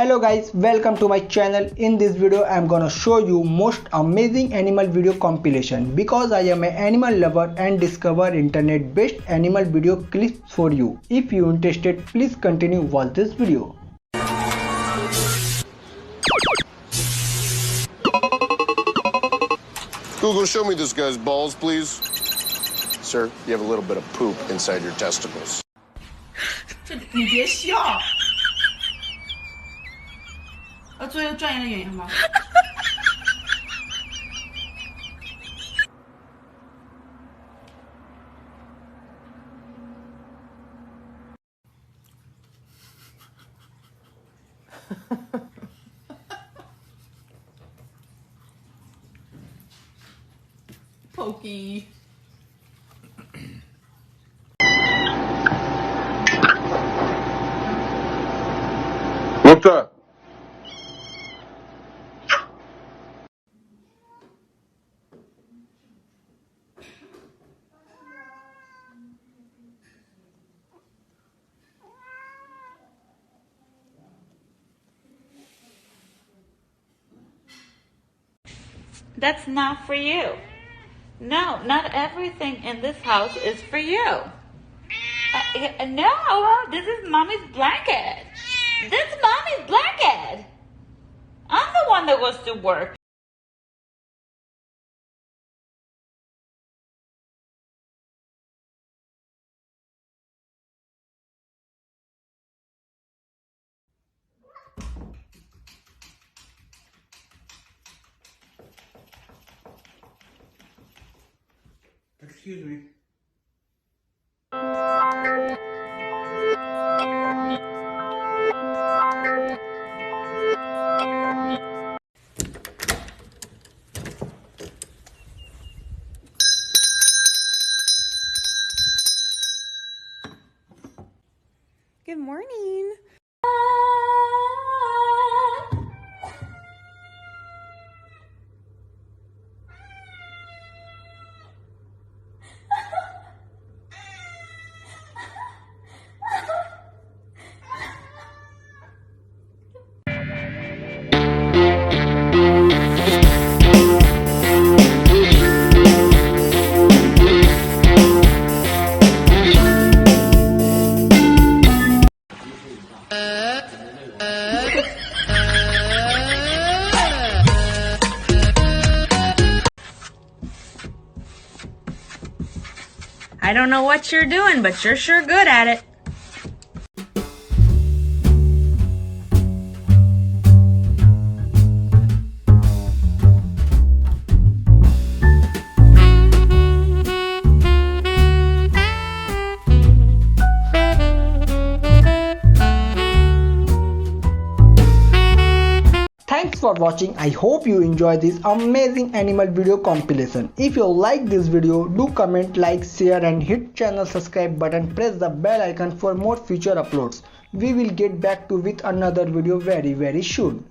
Hello guys, welcome to my channel. In this video I am gonna show you most amazing animal video compilation because I am an animal lover and discover internet best animal video clips for you. If you interested, please continue watch this video. Google, show me this guy's balls, please. Sir, you have a little bit of poop inside your testicles. 你别笑。要做一个专业的演员吗？Pokey. What's that? That's not for you. No, not everything in this house is for you. No, this is mommy's blanket. This is mommy's blanket. I'm the one that goes to work. Excuse me. Good morning. I don't know what you're doing, but you're sure good at it. Thanks for watching. I hope you enjoy this amazing animal video compilation. If you like this video, do comment, like, share and hit channel subscribe button. Press the bell icon for more future uploads. We will get back to with another video very soon.